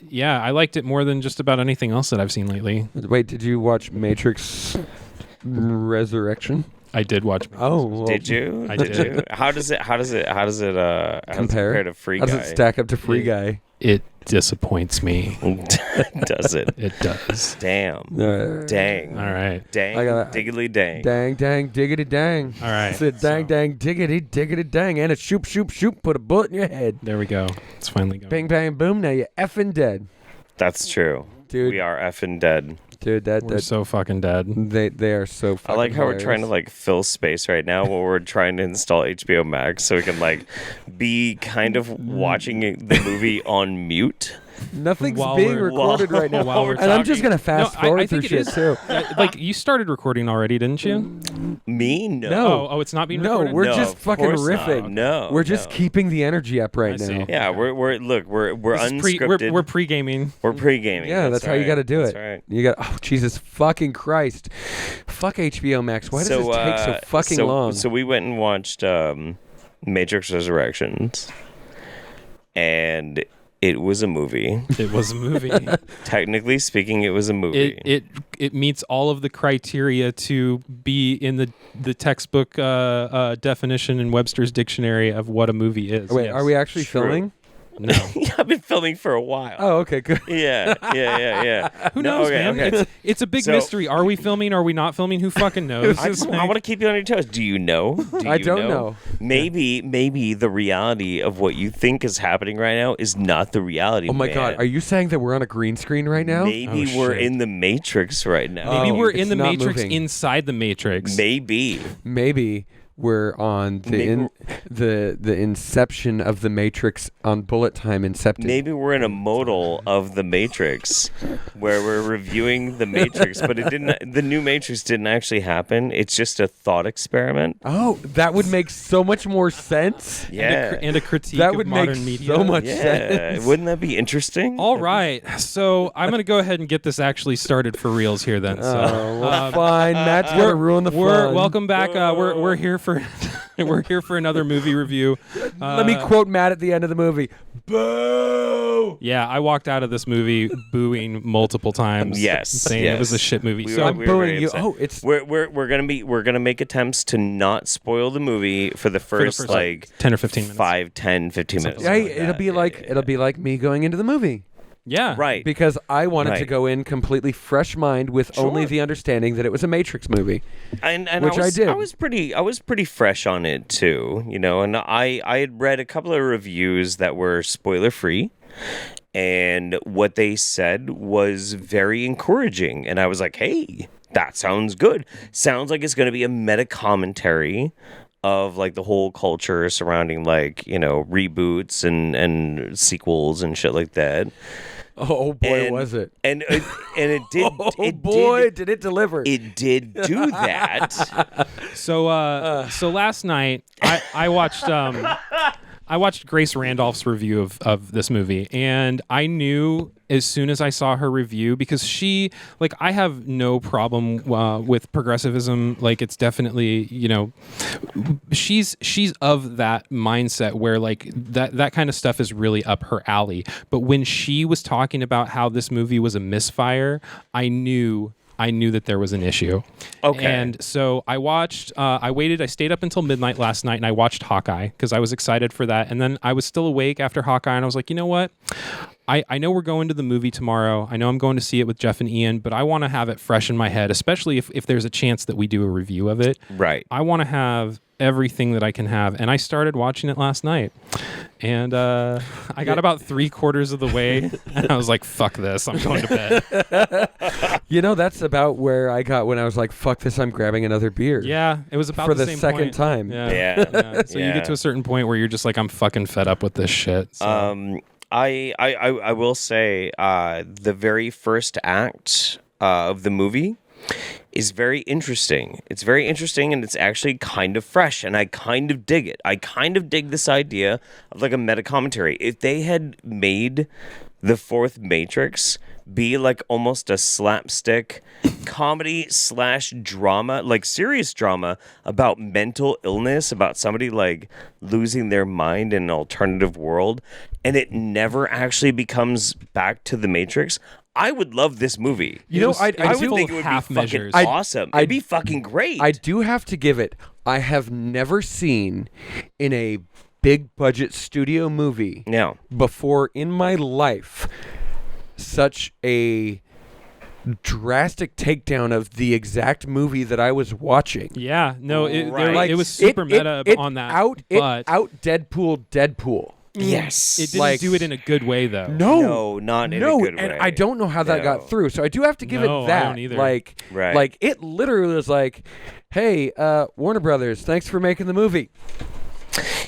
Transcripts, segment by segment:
Yeah, I liked it more than just about anything else that I've seen lately. Wait, did you watch Matrix Resurrection? I did watch. Oh, Did you? I did did. you? How does it compare to Free How Guy? does it stack up to Free Guy? It disappoints me. Does it? It does. Damn. Dang. All right. Dang. I got- Diggly dang. Dang, dang, diggity dang. All right. Said dang, dang, diggity, diggity dang. And a shoop, shoop, shoop. Put a bullet in your head. There we go. It's finally going. Bang, bang, boom. Now you're effing dead. That's true. Dude. We are effing dead. Dude, We're so fucking dead. they are so fucking I like how hilarious. we're trying to like fill space right now while we're trying to install HBO Max so we can like be kind of watching the movie on mute. Nothing's While being we're- recorded right now. while we're And I'm just talking. going to fast forward I through think it shit, is. too. Like, you started recording already, didn't you? Me? No. No. Oh, it's not being No, recorded? we're No, just of fucking course not. riffing. No, We're just no. keeping the energy up right I see. now. Yeah, we're This is unscripted. we're pre-gaming. We're pre-gaming. Yeah, that's how you got to do That's it. right. You got. Oh, Jesus fucking Christ! Fuck HBO Max. Why does this take so fucking long? So we went and watched Matrix Resurrections, and it was a movie. It was a movie. Technically speaking, it was a movie. It meets all of the criteria to be in the textbook definition in Webster's dictionary of what a movie is. Wait, Yes. are we actually True. filming? No. I've been filming for a while. Oh, okay, good. Yeah. Who No, knows, okay, man? okay. It's a big So- mystery. Are we filming? Are we not filming? Who fucking knows? I want to keep you on your toes. Do you know? I don't know. Maybe the reality of what you think is happening right now is not the reality. Oh my man. God, are you saying that we're on a green screen right now? Maybe Oh, we're shit. in the Matrix right now. Maybe Oh, we're in it's the not Matrix moving. inside the Matrix. Maybe. Maybe we're on Maybe the inception of the Matrix on bullet time incepted. Maybe we're in a modal of the Matrix where we're reviewing the Matrix, but the new Matrix didn't actually happen. It's just a thought experiment. Oh, that would make so much more sense. Yeah. And a critique That of would make modern media. so much Yeah. sense. Wouldn't that be interesting? All right, so I'm gonna go ahead and get this actually started for reals here. Then, so Oh, well, fine. Matt's gonna ruin the fun. welcome back. We're here for we're here for another movie review. Let me quote Matt at the end of the movie. Boo! Yeah, I walked out of this movie booing multiple times. Yes, saying it was a yes. shit movie. We So were- I'm we were very booing you. upset. Oh, it's We're gonna make attempts to not spoil the movie for the first, like 10 or 15 minutes. 5, 10, 15 minutes. Something hey, something it'll that. be Yeah, like yeah, it'll be like me going into the movie. Yeah, right. Because I wanted to Right. go in completely fresh mind with only Sure. the understanding that it was a Matrix movie. and which I did. I was pretty fresh on it too, you know. And I had read a couple of reviews that were spoiler free, and what they said was very encouraging. And I was like, hey, that sounds good. Sounds like it's going to be a meta commentary of like the whole culture surrounding like, you know, reboots and sequels and shit like that. Oh boy, And- was it! And it did. Oh it boy, did it deliver! It did do that. So last night I watched Grace Randolph's review of this movie, and I knew as soon as I saw her review, because she, like, I have no problem with progressivism. Like, it's definitely, you know, she's of that mindset where like that kind of stuff is really up her alley. But when she was talking about how this movie was a misfire, I knew that there was an issue. Okay. And so I watched, I stayed up until midnight last night and I watched Hawkeye because I was excited for that. And then I was still awake after Hawkeye and I was like, you know what? I know we're going to the movie tomorrow. I know I'm going to see it with Jeff and Ian, but I want to have it fresh in my head, especially if there's a chance that we do a review of it. Right. I want to have everything that I can have. And I started watching it last night. And I got about 3/4 of the way and I was like, fuck this. I'm going to bed. You know, that's about where I got when I was like, "Fuck this! I'm grabbing another beer." Yeah, it was about For the the same second point. time. Yeah. Yeah. So you get to a certain point where you're just like, I'm fucking fed up with this shit. So. I will say the very first act of the movie is very interesting. It's very interesting, and it's actually kind of fresh, and I kind of dig it. I kind of dig this idea of like a meta commentary. If they had made the fourth Matrix be like almost a slapstick comedy / drama, like serious drama about mental illness, about somebody like losing their mind in an alternative world, and it never actually becomes back to the Matrix. I would love this movie. I would think it would half be fucking measures. awesome. It'd be fucking great. I do have to give it. I have never seen in a big budget studio movie before in my life such a drastic takedown of the exact movie that I was watching. Yeah, no, Right. it was super meta on that. Out Deadpool. Yes. It didn't do it in a good way, though. No, not in a good way. And I don't know how that got through. So I do have to give it that. I don't either. Like it literally was like, hey, Warner Brothers, thanks for making the movie.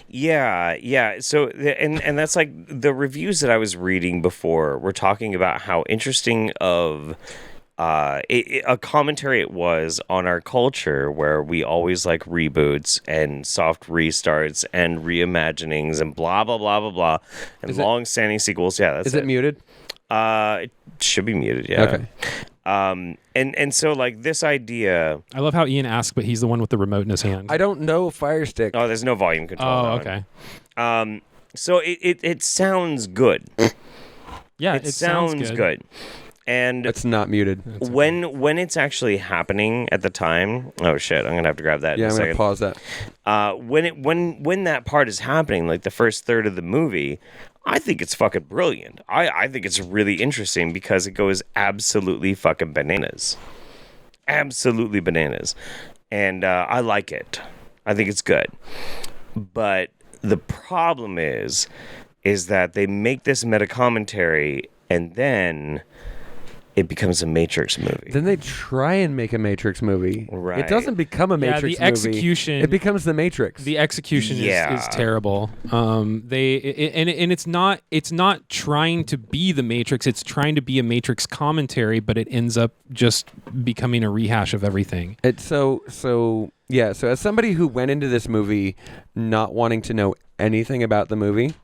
Yeah. So, and that's like the reviews that I was reading before were talking about how interesting of a commentary it was on our culture, where we always like reboots and soft restarts and reimaginings and blah blah blah blah blah and long-standing sequels. Yeah, that's Is it muted? It should be muted. Yeah. Okay. And so like this idea. I love how Ian asked, but he's the one with the remote in his hand. I don't know Fire Stick. Oh, there's no volume control. Oh, on. okay. So it sounds good. Yeah, it sounds good. And it's not muted. When it's actually happening at the time, oh shit, I'm gonna have to grab that. Yeah, in a I'm second. gonna pause that. When that part is happening, like the first third of the movie, I think it's fucking brilliant. I think it's really interesting because it goes absolutely fucking bananas, absolutely bananas, and I like it. I think it's good, but the problem is that they make this meta commentary and then it becomes a Matrix movie. Then they try and make a Matrix movie. Right. It doesn't become a Matrix movie. The execution. It becomes the Matrix. The execution is terrible. It's not trying to be the Matrix. It's trying to be a Matrix commentary, but it ends up just becoming a rehash of everything. So as somebody who went into this movie not wanting to know anything about the movie,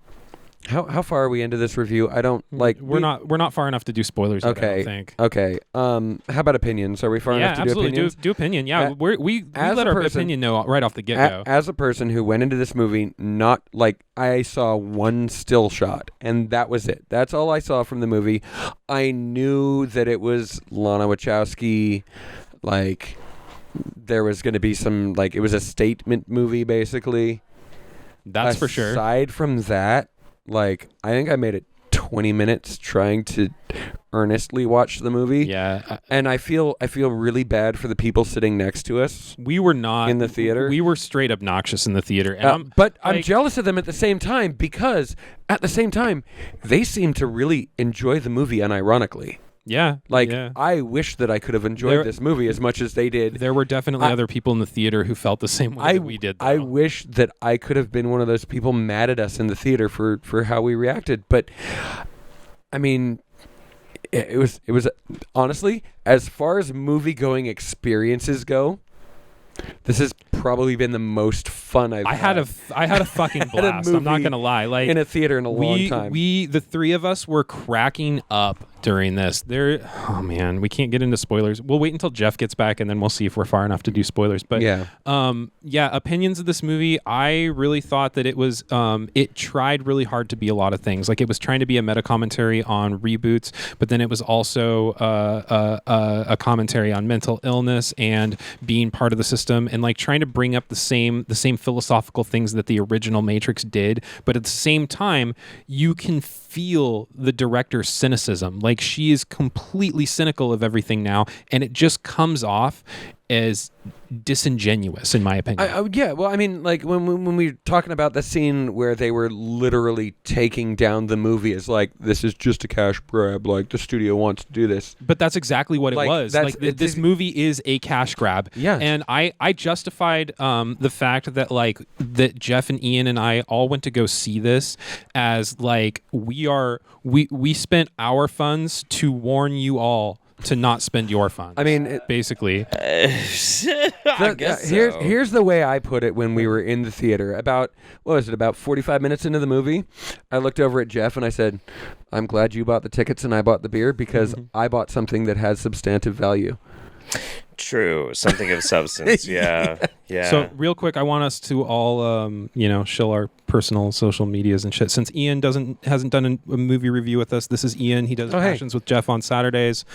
how far are we into this review? I don't like. We're not far enough to do spoilers. Okay. Yet, I don't think. Okay. How about opinions? Are we far enough to absolutely. do opinions? Do opinion. Yeah, we let our opinion know right off the get-go. As a person who went into this movie, not like I saw one still shot, and that was it. That's all I saw from the movie. I knew that it was Lana Wachowski, like there was going to be some, like it was a statement movie, basically. That's for sure. Aside from that, like I think I made it 20 minutes trying to earnestly watch the movie. Yeah. And I feel really bad for the people sitting next to us. We were not in the theater. We were straight obnoxious in the theater. And I'm jealous of them at the same time, because at the same time they seem to really enjoy the movie unironically. Yeah. I wish that I could have enjoyed this movie as much as they did. There were definitely other people in the theater who felt the same way that we did, though. I wish that I could have been one of those people mad at us in the theater for how we reacted. But, I mean, it was honestly, as far as movie-going experiences go, this has probably been the most fun I've had. I had a fucking blast. I'm not gonna lie. Like in a theater in a long time. The three of us were cracking up during this. Oh man, we can't get into spoilers. We'll wait until Jeff gets back and then we'll see if we're far enough to do spoilers. But opinions of this movie. I really thought that it was it tried really hard to be a lot of things. Like it was trying to be a meta commentary on reboots, but then it was also a commentary on mental illness and being part of the system, and like trying to bring up the same philosophical things that the original Matrix did, but at the same time you can feel the director's cynicism. Like she is completely cynical of everything now, and it just comes off as disingenuous, in my opinion. Yeah, well, I mean, like when we were talking about the scene where they were literally taking down the movie as like, this is just a cash grab, like the studio wants to do this. But that's exactly what it was. Like this movie is a cash grab. Yeah. And I justified the fact that like that Jeff and Ian and I all went to go see this as like we spent our funds to warn you all to not spend your funds. I mean, basically. I guess so. Here's the way I put it when we were in the theater. About 45 minutes into the movie, I looked over at Jeff and I said, "I'm glad you bought the tickets and I bought the beer because I bought something that has substantive value." True, something of substance. Yeah. So real quick, I want us to all, show our personal social medias and shit. Since Ian hasn't done a movie review with us, this is Ian. He does Passions with Jeff on Saturdays,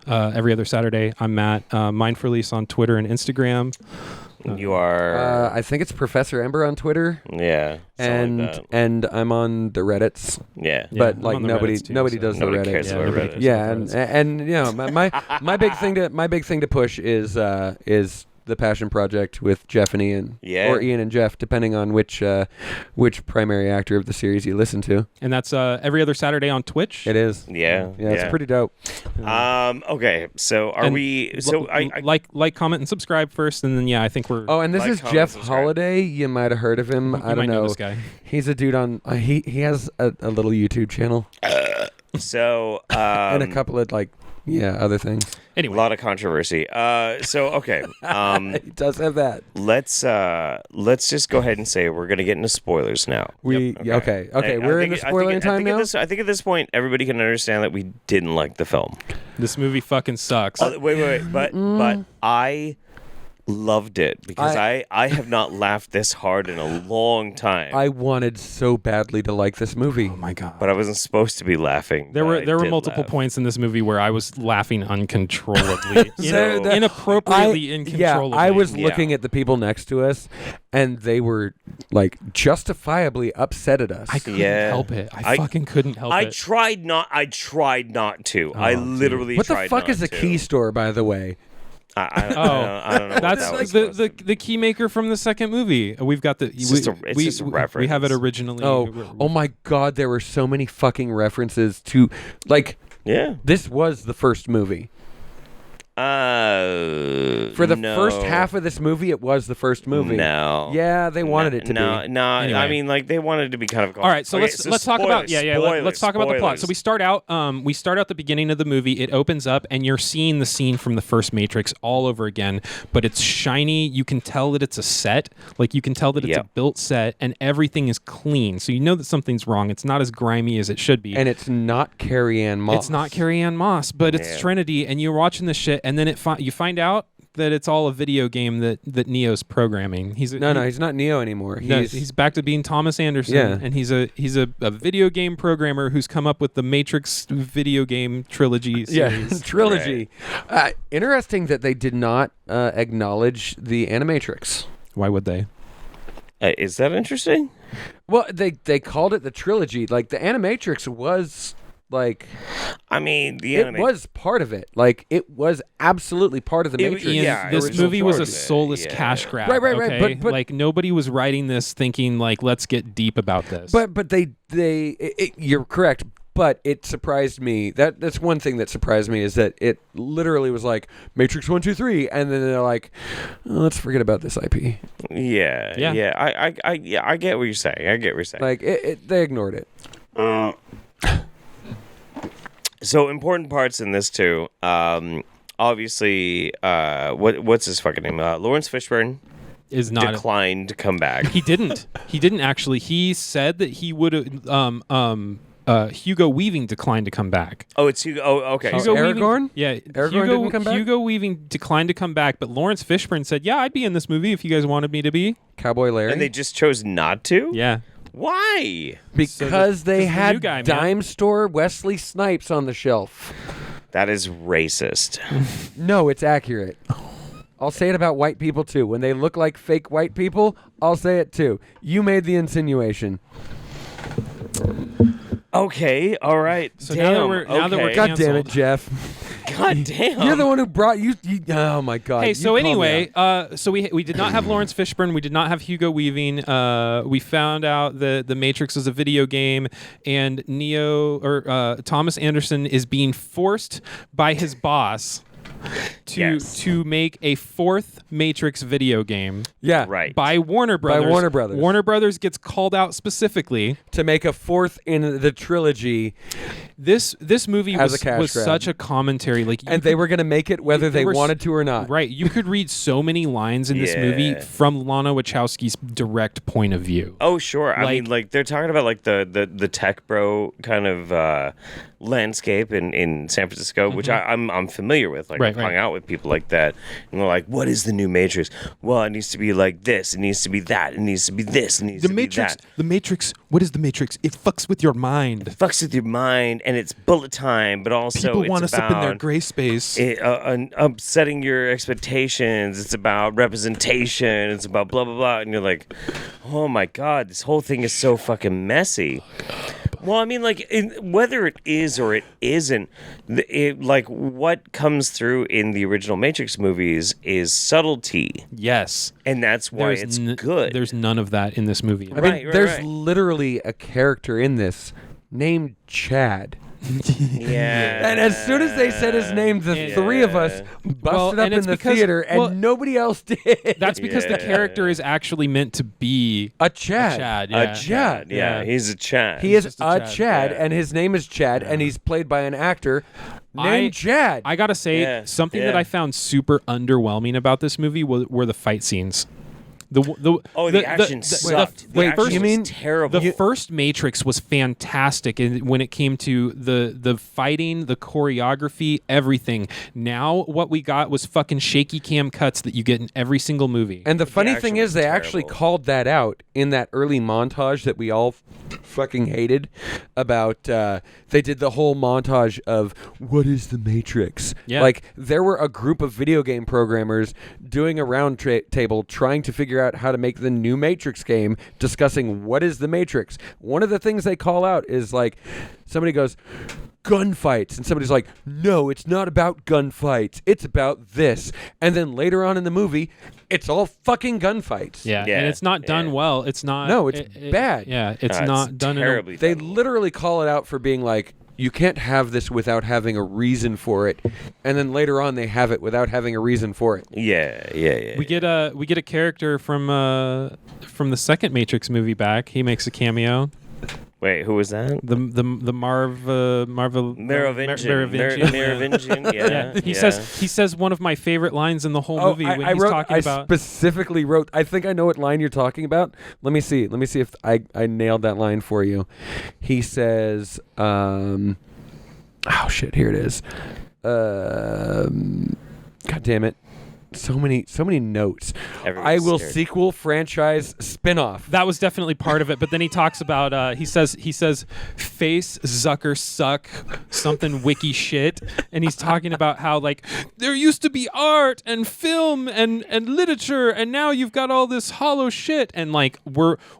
every other Saturday. I'm Matt. Mind for Release on Twitter and Instagram. You are. I think it's Professor Ember on Twitter. Yeah. And I'm on the Reddits. Yeah. But I'm like on the nobody Reddits too, nobody so does nobody the Reddit. cares about Reddit. Yeah, and you know my big thing to push is the Passion Project with Jeff and Ian, or Ian and Jeff, depending on which primary actor of the series you listen to. And that's every other Saturday on Twitch. It is. Yeah. It's pretty dope. Okay. So are we? So I like, comment, and subscribe first, and then I think we're. Oh, and this Like, is comment, Jeff subscribe. Holiday. You might have heard of him. I don't might know know. this guy. He's a dude on. He has a little YouTube channel so and a couple of other things. a Anyway, lot of controversy. So okay. He does have that. Let's just go ahead and say we're gonna get into spoilers now. Okay. I We're in the spoiling time now. I think at this point everybody can understand that we didn't like the film. this movie fucking sucks. Wait, but I loved it because I have not laughed this hard in a long time. I wanted so badly to like this movie. Oh my god. but I wasn't supposed to be laughing. There but were I did multiple laugh. points in this movie where I was laughing uncontrollably, So- inappropriately incontrollably. I was Yeah. looking at the people next to us, and they were justifiably upset at us. I couldn't Yeah. help it. I fucking couldn't help I it. tried not to. I literally what the tried fuck not is a to. key store, by the way? I don't know. What That's that was the supposed to be. the key maker from the second movie. We've got the. It's just a reference. We have it originally. Oh my god, there were so many fucking references to Yeah. this was the first movie. For the no. first half of this movie, it was the first movie. No. Yeah, they wanted it to no, be. No, Anyway. I mean, they wanted it to be kind of. All right, so let's talk about let's talk about the plot. spoilers. So we start out the beginning of the movie. It opens up and you're seeing the scene from the first Matrix all over again, but it's shiny. You can tell that it's a set. Like you can tell that it's a built set and everything is clean. So you know that something's wrong. It's not as grimy as it should be. And it's not Carrie-Anne Moss. It's not Carrie-Anne Moss, but it's Trinity, and you're watching this shit, and then you find out that it's all a video game that Neo's programming. He's not Neo anymore. He's back to being Thomas Anderson, Yeah. and he's a video game programmer who's come up with the Matrix video game trilogy series. trilogy. Interesting that they did not acknowledge the Animatrix. Why would they? Is that interesting? Well, they called it the trilogy. Like the Animatrix was I mean, it was part of it. Like it was absolutely part of the It- Matrix. yeah, This original movie was a part of it, soulless yeah. cash grab. Right, okay? but like nobody was writing this thinking like let's get deep about this. But you're correct. But it surprised me. That's one thing that surprised me is that it literally was like Matrix 1, 2, 3, and then they're like, let's forget about this IP. Yeah. I get what you're saying. Like they ignored it. So important parts in this too. Obviously, what's his fucking name? Lawrence Fishburne is not declined to come back. He didn't actually. He said that he would Hugo Weaving declined to come back. Oh, it's Hugo. Oh, okay. Hugo Aragorn? Yeah, Aragorn didn't come back? Hugo Weaving declined to come back, but Lawrence Fishburne said, "Yeah, I'd be in this movie if you guys wanted me to be." Cowboy Larry? And they just chose not to? Yeah. Why? Because they the had new guy, man. dime store Wesley Snipes on the shelf. That is racist. No, it's accurate. I'll say it about white people too. When they look like fake white people, I'll say it too. You made the insinuation. Okay, all right. So damn. now that we're okay. God damn it, Canceled. Jeff. God damn. You're the one who brought you. Oh my God. Hey, You so called me anyway, out. so we did not have Lawrence Fishburne, we did not have Hugo Weaving. We found out that the Matrix is a video game, and Thomas Anderson is being forced by his boss to make a fourth Matrix video game Yeah. Right. by Warner Brothers. Warner Brothers. Warner Brothers gets called out specifically. To make a fourth in the trilogy, This movie As a was cash grab. such a commentary. Like, you and they were going to make it whether they were wanted to or not. Right. You could read so many lines in this movie Yeah. from Lana Wachowski's direct point of view. Oh, sure. I Like- mean, like they're talking about like the tech bro kind of landscape in San Francisco, which I'm familiar with. Like Right, I've hung right. out with people like that, and they're like, "What is the new Matrix? Well, it needs to be like this. It needs to be that. It needs to be this. It needs The to Matrix. be that." The Matrix. What is the Matrix? It fucks with your mind. Fucks with your mind, and it's bullet time, but also People it's want us up in their about gray space. upsetting your expectations. It's about representation. It's about blah blah blah, and you're like, "Oh my god, this whole thing is so fucking messy." Well, I mean, like, whether it is or it isn't, like, what comes through in the original Matrix movies is subtlety, Yes. and that's why it's good. There's none of that in this movie. I mean, Right, there's right. literally a character in this named Chad. yeah. And as soon as they said his name, the three of us busted up and in it's the because- theater, and well, nobody else did. That's because the Yeah. character is actually meant to be a Chad. a Chad. A Yeah. Chad, yeah, he's a Chad. He is just a a Chad, Chad, yeah. and his name is Chad, and he's played by an actor named I- Chad. I gotta say, Yeah, something that yeah. I found super underwhelming about this movie were the fight scenes. The action sucked. wait, The action you mean was terrible. The first Matrix was fantastic when it came to the fighting, the choreography, everything. Now what we got was fucking shaky cam cuts that you get in every single movie. And the funny action thing was is, they actually terrible. called that out in that early montage that we all fucking hated. About they did the whole montage of what is the Matrix? Yeah. Like there were a group of video game programmers doing a round table trying to figure out how to make the new Matrix game, discussing what is the Matrix. One of the things they call out is like somebody goes, gunfights, and somebody's like, no, it's not about gunfights, it's about this. And then later on in the movie, it's all fucking gunfights. yeah, Yeah, and it's not done yeah. well. It's not. No, it's bad. Yeah, it's It's not done terribly in They done. literally call it out for being like, you can't have this without having a reason for it. And then later on they have it without having a reason for it. yeah. We get a character from the second Matrix movie back. He makes a cameo. Wait, who was that? The Merovingian. Merovingian. Yeah. He yeah. says one of my favorite lines in the whole movie when he's talking I about. specifically wrote, I think I know what line you're talking about. Let me see if I nailed that line for you. He says, oh shit, here it is. God damn it. So many notes. Everybody's I will scared. sequel franchise spinoff. That was definitely part of it, but then he talks about he says face Zucker suck something wiki shit, and he's talking about how like there used to be art and film and literature, and now you've got all this hollow shit, and like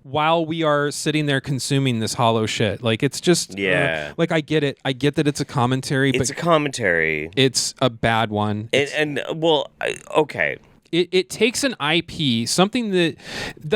while we are sitting there consuming this hollow shit, like it's just Yeah. like I get that it's a commentary, It's a but commentary. it's a bad one. Okay. It takes an IP, something that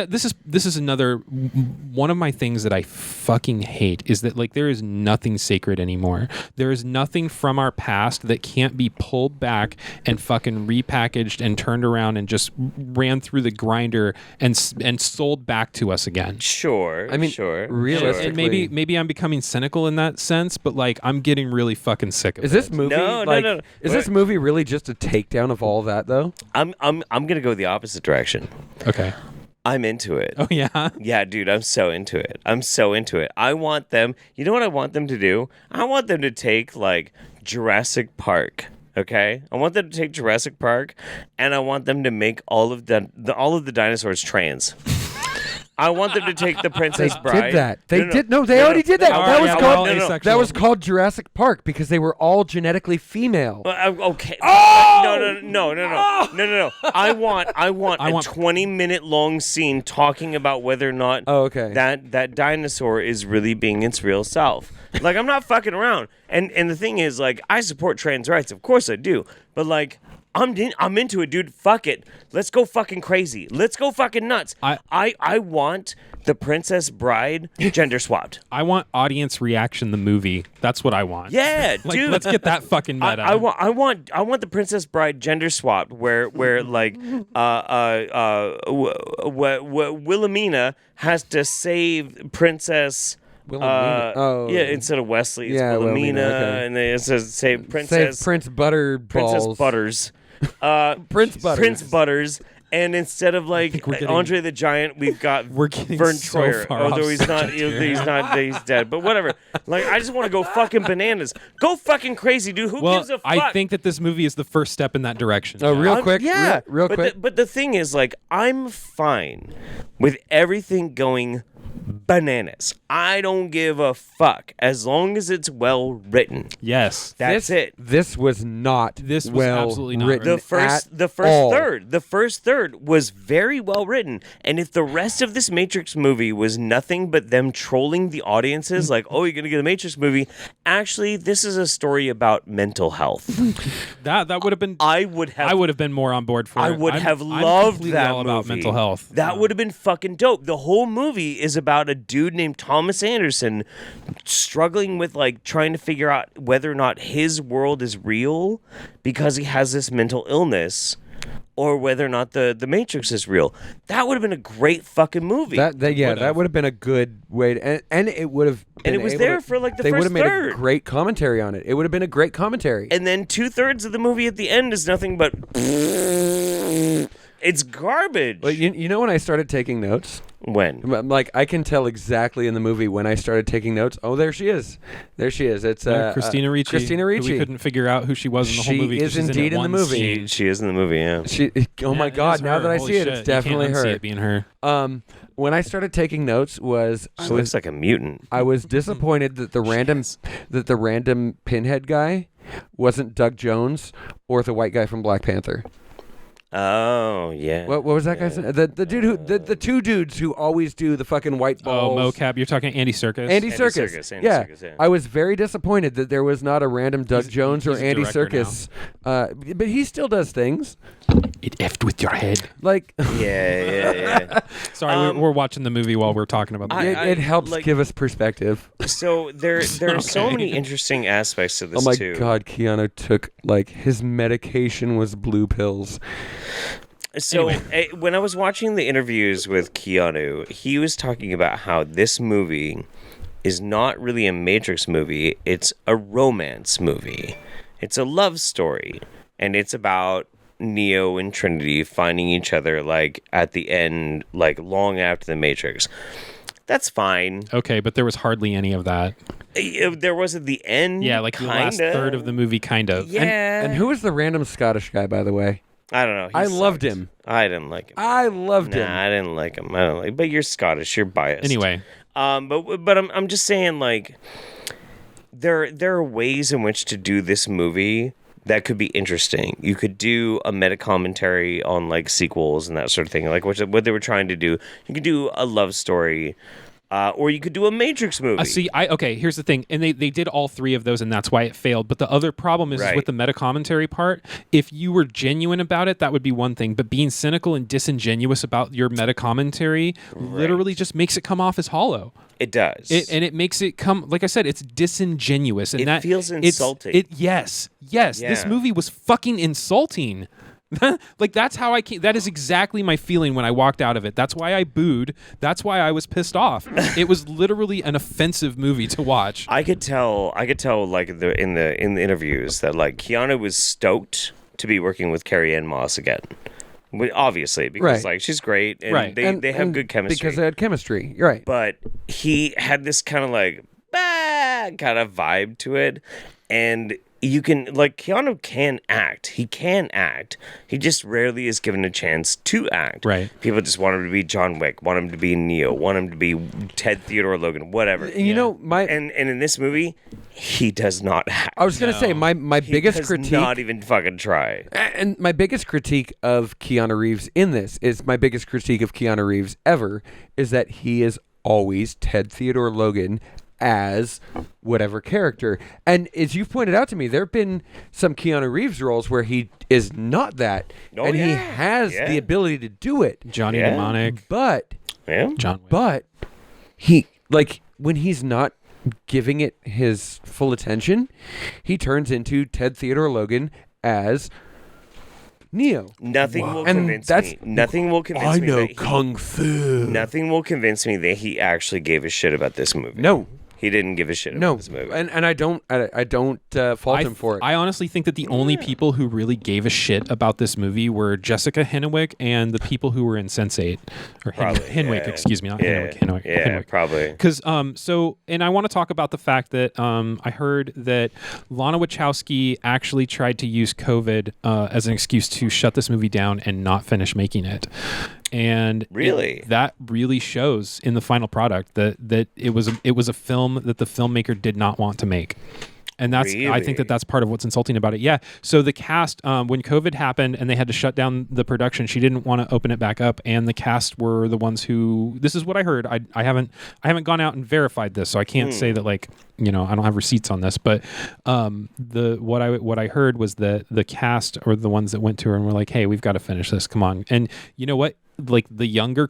this is another one of my things that I fucking hate is that like there is nothing sacred anymore. There is nothing from our past that can't be pulled back and fucking repackaged and turned around and just ran through the grinder and sold back to us again. Sure. I mean, sure. realistically- And maybe I'm becoming cynical in that sense, but like I'm getting really fucking sick of Is it. this movie No, like no. is this movie really just a takedown of all that though? I'm gonna go the opposite direction. Okay. I'm into it. Oh yeah. Yeah, dude, I'm so into it. I want them. You know what I want them to do? I want them to take like Jurassic Park. Okay, I want them to take Jurassic Park, and I want them to make all of the dinosaurs trans. I want them to take the Princess Bride. Did that? They No, did no. They already did that. no, That was yeah, called well, asexual. that was called Jurassic Park because they were all genetically female. Okay. Oh! No. I want a want- 20-minute long scene talking about whether or not Oh, okay. that dinosaur is really being its real self. Like, I'm not fucking around. And the thing is, like, I support trans rights. Of course I do. But like, I'm into it, dude. Fuck it. Let's go fucking crazy. Let's go fucking nuts. I want the Princess Bride gender swapped. I want audience reaction the movie. That's what I want. Yeah, Like, dude. let's get that fucking meta. I want the Princess Bride gender swapped where like Wilhelmina has to save Princess Wilhelmina. yeah, instead of Wesley, it's Yeah, Wilhelmina, okay. and then it says save Princess Save Prince Butterballs. Princess Butters. Prince Butters. Prince Butters. And instead of like we're getting- Andre the Giant, we've got We're getting Vern so Troyer. far Although off he's not, he's dead. But whatever. Like, I just want to go fucking bananas. Go fucking crazy, dude. Who well, gives a fuck? I think that this movie is the first step in that direction. Oh, real I'm- quick. yeah, Real but quick. but the thing is, like, I'm fine with everything going bananas. I don't give a fuck as long as it's well written. Yes. That's it. This was not This was well absolutely not written. The first all. third was very well written. And if the rest of this Matrix movie was nothing but them trolling the audiences, like, oh, you're gonna get a Matrix movie. Actually, this is a story about mental health. That would have been. I would have been more on board for it. I would I'm- have I'm loved completely that all movie. about mental health. That would have been fucking dope. The whole movie is about a dude named Thomas Anderson struggling with like trying to figure out whether or not his world is real because he has this mental illness, or whether or not the Matrix is real. That would have been a great fucking movie. That would have been a good way to, and it would have been And it was able there to- for, like, the they would first have made third. a great commentary on it. It would have been a great commentary. And then 2/3 of the movie at the end is nothing but it's garbage. But you know when I started taking notes? When? I'm like, I can tell exactly in the movie when I started taking notes. Oh, there she is. There she is. It's Christina Ricci. Christina who Ricci. We couldn't figure out who she was in the whole She movie. 'cause is she's indeed it in the one movie. scene. She is in the movie, yeah. Oh my Yeah, it God! is Now her. that I Holy see it, shit. it's definitely You can't unsee her. it being her. When I started taking notes, She looks like a mutant. I was disappointed that the random pinhead guy wasn't Doug Jones or the white guy from Black Panther. Oh, yeah. What was that guy's name? The dude who the two dudes who always do the fucking white balls. Oh, mocap. You're talking Andy Serkis. Andy Serkis. Andy Serkis, yeah. I was very disappointed that there was not a random Doug He's- Jones or he's a Andy director Serkis. But he still does things It effed with your head. like Yeah. Sorry, we're watching the movie while we're talking about I- that. it helps like- give us perspective. So there are so Okay. many interesting aspects to this Oh my too. God, Keanu took like his medication was blue pills. So Anyway. when I was watching the interviews with Keanu, he was talking about how this movie is not really a Matrix movie, it's a romance movie. It's a love story, and it's about Neo and Trinity finding each other like at the end, like long after the Matrix. That's fine. Okay, but there was hardly any of that. There was at the end. Yeah, like the last kinda. third of the movie, kind of. Yeah. And who was the random Scottish guy, by the way? I don't know. He I loved sucked. him. I didn't like him. I loved him. Nah, I didn't like him. I don't like. But you're Scottish. You're biased. Anyway, but I'm just saying, like, there are ways in which to do this movie that could be interesting. You could do a meta commentary on like sequels and that sort of thing, like what they were trying to do. You could do a love story. Or you could do a Matrix movie. okay, here's the thing. And they did all three of those, and that's why it failed. But the other problem is Right. with the meta commentary part, if you were genuine about it, that would be one thing. But being cynical and disingenuous about your meta commentary literally just makes it come off as hollow. It does. It makes it come, like I said, it's disingenuous. And It that feels it's- insulting. Yes. This Yeah. movie was fucking insulting. Like that's how I came. That is exactly my feeling when I walked out of it. That's why I booed. That's why I was pissed off. It was literally an offensive movie to watch. I could tell like in the interviews that like Keanu was stoked to be working with Carrie Ann Moss again. Obviously, because Right. like she's great and Right. they have good chemistry. Because they had chemistry. You're right. But he had this kind of like kind of vibe to it, and you can like Keanu can act. He can act. He just rarely is given a chance to act. Right. People just want him to be John Wick, want him to be Neo, want him to be Ted Theodore Logan, whatever. And you know, And in this movie, he does not act. I was gonna say my He biggest does critique, not even fucking try. and my biggest critique of Keanu Reeves in this is my biggest critique of Keanu Reeves ever is that he is always Ted Theodore Logan as whatever character. And as you've pointed out to me, there have been some Keanu Reeves roles where he is not that, and he has the ability to do it. Johnny Mnemonic. But John Wick. But he, like, when he's not giving it his full attention, he turns into Ted Theodore Logan as Neo. Nothing will convince me. Nothing will convince me. I know kung fu. Nothing will convince me that he actually gave a shit about this movie. No. He didn't give a shit about this movie. And I don't fault him for it. I honestly think that the only people who really gave a shit about this movie were Jessica Henwick and the people who were in Sense8. Or Henwick, excuse me, not Henwick. Yeah, probably. Because, and I want to talk about the fact that I heard that Lana Wachowski actually tried to use COVID as an excuse to shut this movie down and not finish making it. And that really shows in the final product that it was a film that the filmmaker did not want to make. And that's I think that's part of what's insulting about it. Yeah. So the cast, when COVID happened and they had to shut down the production, she didn't want to open it back up. And the cast were the ones who, this is what I heard. I haven't gone out and verified this, so I can't say that, like, I don't have receipts on this. But what I heard was that the cast or the ones that went to her and were like, hey, we've got to finish this. Come on. And you know what? Like the younger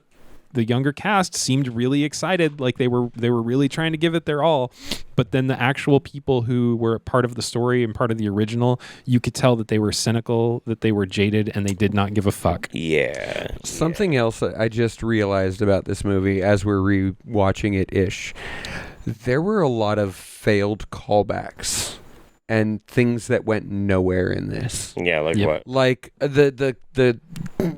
cast seemed really excited, like they were really trying to give it their all. But then the actual people who were part of the story and part of the original, you could tell that they were cynical, that they were jaded, and they did not give a fuck. Yeah. Something else that I just realized about this movie as we're rewatching it there were a lot of failed callbacks and things that went nowhere in this. Yeah, like what? Like the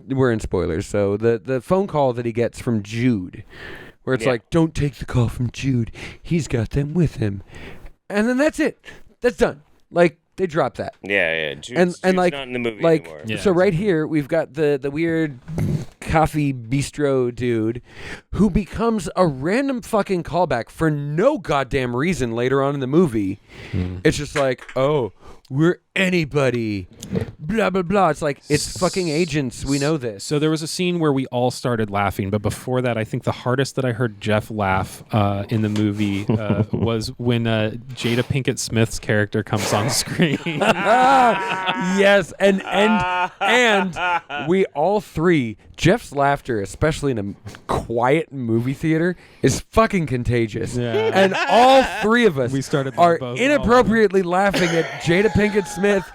we're in spoilers, so the phone call that he gets from Jude, where it's like, don't take the call from Jude. He's got them with him. And then that's it. That's done. Like, they dropped that. Yeah. Jude's like, not in the movie anymore. Yeah, so right here, we've got the weird coffee bistro dude who becomes a random fucking callback for no goddamn reason later on in the movie. It's just like, oh, we're anybody. Blah, blah, blah. It's like, it's fucking agents. We know this. So there was a scene where we all started laughing, but before that, I think the hardest that I heard Jeff laugh in the movie was when Jada Pinkett Smith's character comes on screen. Yes, and we all three, Jeff's laughter, especially in a quiet movie theater, is fucking contagious. Yeah. And all three of us are both inappropriately laughing at Jada Pinkett Smith,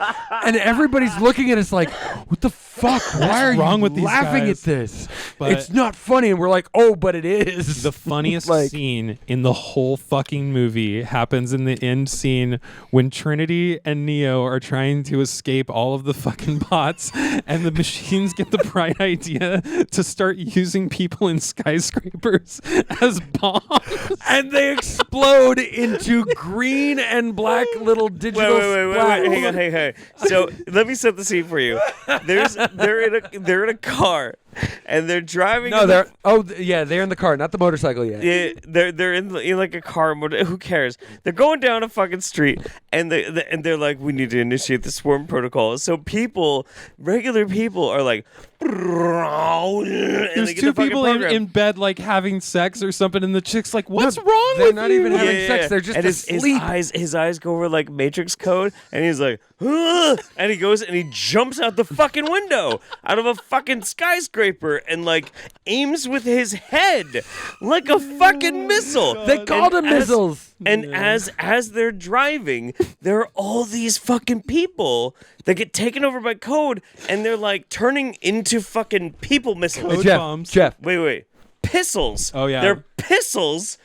and everybody's looking at us like, what the fuck? Why are wrong you with these laughing guys? at this? But it's not funny. And we're like, oh, but it is. the funniest Like- scene in the whole fucking movie happens in the end scene when Trinity and Neo are trying to escape all of the fucking bots, and the machines get the bright idea to start using people in skyscrapers as bombs. And they explode into green and black little digital Wait. Hang on. So let me set the scene for you. They're in a car, and they're driving. No, they're in the car, not the motorcycle yet. Yeah, they're in like a car. Who cares? They're going down a fucking street, and they're like, we need to initiate the swarm protocol. So regular people are like, There's two people in bed like having sex or something, and the chick's like, "What's wrong with you?" They're not even having sex. They're just and asleep. His eyes go over like Matrix code, and he's like, "Ugh!" And he goes and he jumps out the fucking window, out of a fucking skyscraper, and like aims with his head like a fucking missile. They called them missiles. And as they're driving, there are all these fucking people that get taken over by code, and they're like turning into fucking people missiles. Code bombs. Jeff. Wait. Pistols. Oh, yeah. They're pistols.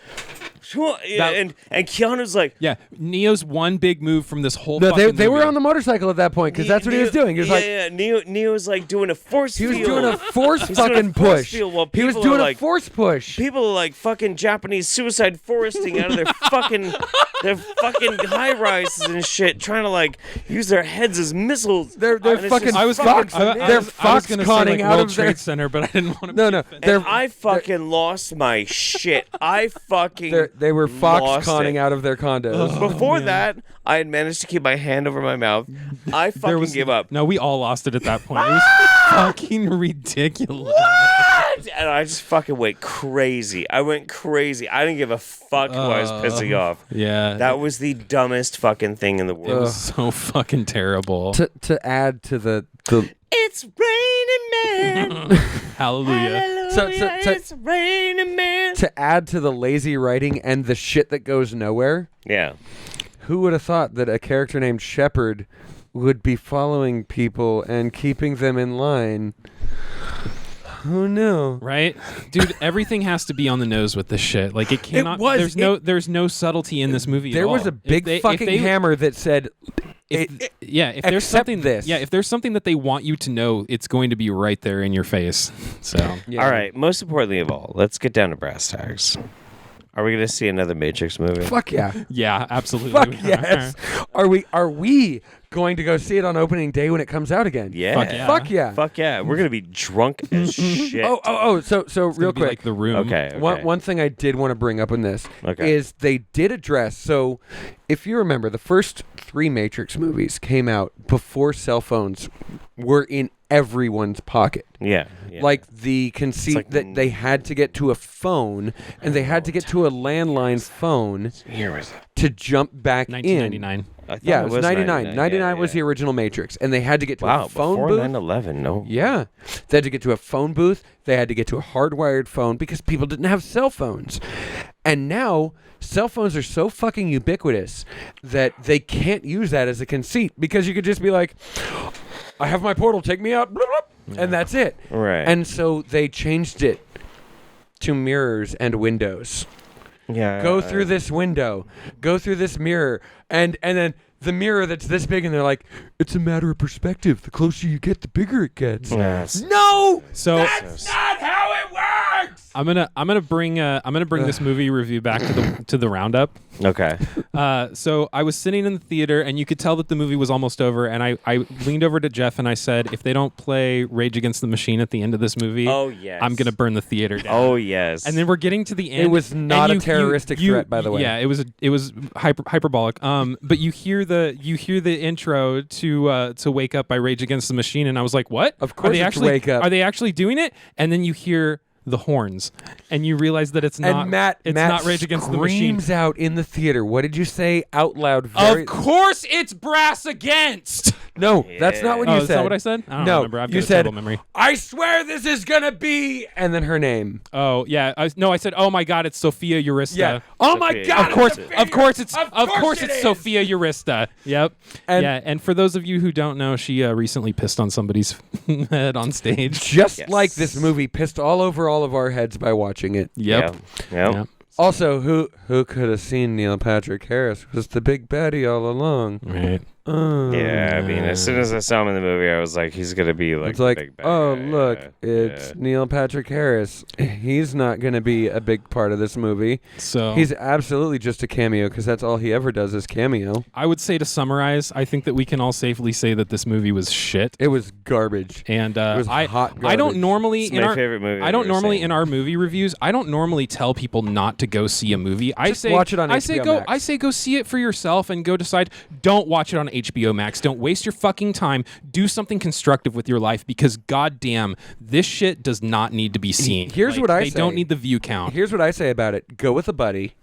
And Keanu's like, Yeah, Neo's one big move from this whole. No, fucking they were movie. on the motorcycle at that point because that's what he was doing. He was Neo's like doing a force he field. was doing a force He's doing fucking a force push. field while He was people doing are a like, force push. people are like fucking Japanese suicide foresting out of their fucking high rises and shit, trying to like use their heads as missiles. They're And it's fucking just I was Fox. gonna, They're I was gonna say, Foxconning like, out World of Trade their. Center, but I didn't want to. No. And I fucking lost my shit. I fucking They were lost Foxconning it. out of their condos. Before that, I had managed to keep my hand over my mouth. I fucking give up. No, we all lost it at that point. It was fucking ridiculous. And I just fucking went crazy. I went crazy. I didn't give a fuck who I was pissing off. Yeah. That was the dumbest fucking thing in the world. It was so fucking terrible. To add to the It's raining man. Hallelujah. It's raining man. to add to the lazy writing and the shit that goes nowhere. Yeah. Who would have thought that a character named Shepard would be following people and keeping them in line? Who knew? Right? Dude, everything has to be on the nose with this shit. Like, it cannot... was- There's no subtlety in this movie There at all. was a big fucking hammer that said, If there's accept something... this. Yeah, if there's something that they want you to know, it's going to be right there in your face. So... Yeah. All right. Most importantly of all, let's get down to brass tacks. Are we going to see another Matrix movie? Fuck yeah. Yeah, absolutely. Fuck yes. Are we going to go see it on opening day when it comes out again? Yeah. Fuck yeah. Fuck yeah. Fuck yeah. We're going to be drunk as shit. So It's gonna real be quick. like The Room. Okay. One thing I did want to bring up in this Okay. is they did address. So, if you remember, the first 3 Matrix movies came out before cell phones were in everyone's pocket. Yeah. Like the conceit like that they had to get to a phone and they had to get to a landline phone Here is it. to jump back 1999. I thought in. Yeah, it was 99. 99 Yeah, was the original Matrix, and they had to get to Wow. a phone Before booth. 9/11. No. Yeah. They had to get to a phone booth. They had to get to a hardwired phone because people didn't have cell phones. And now cell phones are so fucking ubiquitous that they can't use that as a conceit because you could just be like, I have my portal, take me out, blah, blah, and that's it. Right. And so they changed it to mirrors and windows. Yeah. Go through this window, go through this mirror, and then the mirror that's this big, and they're like, it's a matter of perspective. The closer you get, the bigger it gets. Yes. No, So that's not how it works. I'm gonna bring this movie review back to the roundup. Okay. So I was sitting in the theater, and you could tell that the movie was almost over. And I leaned over to Jeff and I said, "If they don't play Rage Against the Machine at the end of this movie, Oh, yes. I'm gonna burn the theater down." Oh, yes. And then we're getting to the end. It was not and a terroristic threat, by the way. Yeah, it was hyperbolic. But you hear the intro to Wake Up by Rage Against the Machine, and I was like, "What? Of course are they it's actually Wake Up. Are they actually doing it?" And then you hear the horns, and you realize that it's not. And Matt not Rage Against the Machine. screams out in the theater. What did you say out loud? Of course, it's Brass Against. No, that's not what you Oh, said. is that what I said? I don't no, remember. I've got you a said, terrible memory. I swear this is gonna be, and then her name. Oh yeah, I said, "Oh my God, it's Sophia Urista." Yeah. Oh my Sophia. God! Of course, it's Sophia. of course, it's Of course it is. Sophia Urista. Yep. And- yeah, and for those of you who don't know, she recently pissed on somebody's head on stage. Just Yes. like this movie pissed all over all of our heads by watching it. Yep. Yep. Yep. Also, who could have seen Neil Patrick Harris was the big baddie all along. Right. Yeah, I mean, as soon as I saw him in the movie, I was like, he's gonna be like, It's like, the big bad oh guy. look, Yeah. it's Neil Patrick Harris. He's not going to be a big part of this movie. So He's absolutely just a cameo because that's all he ever does is cameo. I would say, to summarize, I think that we can all safely say that this movie was shit. It was garbage. And It was I hot I don't garbage. normally It's in my our favorite movie I I've don't ever normally seen. in our movie reviews. I don't normally tell people not to go see a movie. I Just say watch it on I say HBO go Max. I say go see it for yourself and go decide. Don't watch it on HBO Max. Don't waste your fucking time. Do something constructive with your life because goddamn, this shit does not need to be seen. Here's what I They say. don't need the view count. Here's what I say about it. Go with a buddy.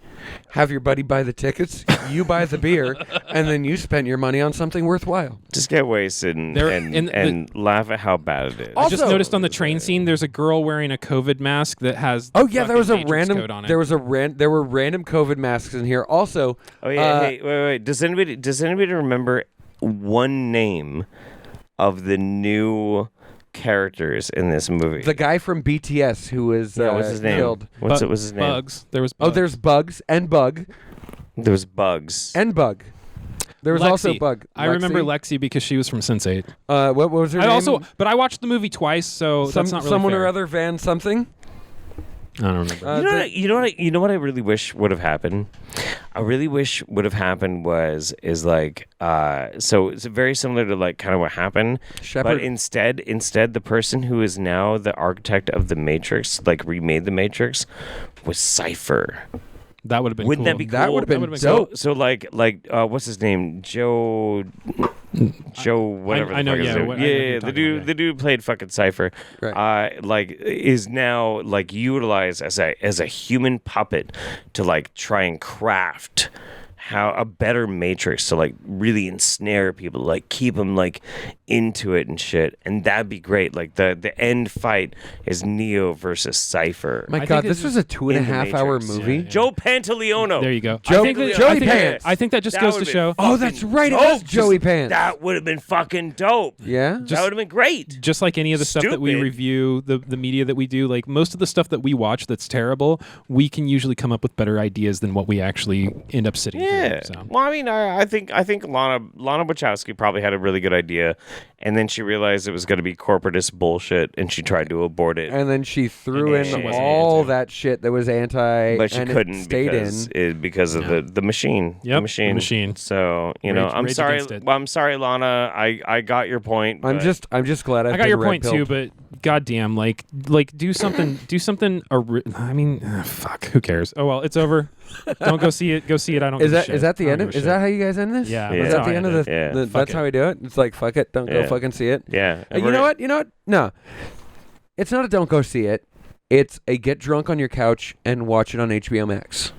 Have your buddy buy the tickets. You buy the beer. And then you spend your money on something worthwhile. Just get wasted and There- and, and and laugh at how bad it is. I just Also- noticed on the train scene, there's a girl wearing a COVID mask that has. Oh yeah, there was a fucking Matrix random. code on it. There was there were random COVID masks in here. Also, Oh yeah, hey, wait. Does anybody remember one name of the new characters in this movie? the guy from BTS who was what's his name? killed. What's his name? Bugs. There was. Oh, Bugs. there's Bugs and Bug There was Bugs. and Bug. There was also Lexi. Bug. I remember Lexi because she was from Sense8. What was her name? But I watched the movie twice, so that's not really someone fair. or other Van something. I don't remember. You know what I really wish would have happened? I really wish would have happened so it's very similar to like kind of what happened. Shepard. But instead the person who is now the architect of the Matrix, like remade the Matrix, was Cypher. That would have been Wouldn't cool. that be cool? That would have been would've been dope. So like what's his name? Joe whatever I the know, fuck yeah, his name. what- I know who you're the talking dude about, the dude played fucking Cypher. Right. Like is now like utilized as a human puppet to like try and craft how a better Matrix to like really ensnare people, like keep them like into it and shit, and that'd be great. Like the end fight is Neo versus Cypher. My I God, think this it's was a 2.5 hour Matrix. movie. Yeah. Joe Pantoliano. There you go. Joe- I think that, Joey I think Pants. I think that just goes to show. Oh, that's right. It was Joey Pants. That would have been fucking dope. Yeah. That would have been great. Just like any of the stuff that we Stupid. review, the media that we do, like most of the stuff that we watch that's terrible, we can usually come up with better ideas than what we actually end up sitting Yeah. through. So. Well, I mean, I think Lana Wachowski probably had a really good idea, and then she realized it was going to be corporatist bullshit, and she tried to abort it. And then she threw And in she wasn't all able to. that shit that was anti, but she and couldn't it stayed because of the machine. Yep, The machine. the machine. So know, Rage- I'm rage sorry. against it. I'm sorry, Lana. I got your point. I'm but- just glad I I've got been your red point too, pilled. but goddamn, like do something, I mean, fuck, who cares? Oh well, it's over. Don't go see it. Go see it. I don't. Is give a that shit. is that the I end don't of? give a Is that shit. how you guys end this? Yeah, Yeah. Is that's that how the I end of end the? it. Yeah. That's Fuck how we do it. It's like fuck it. Don't go Yeah. fucking see it. Yeah. You know what? You know what? No, it's not a don't go see it. It's a get drunk on your couch and watch it on HBO Max.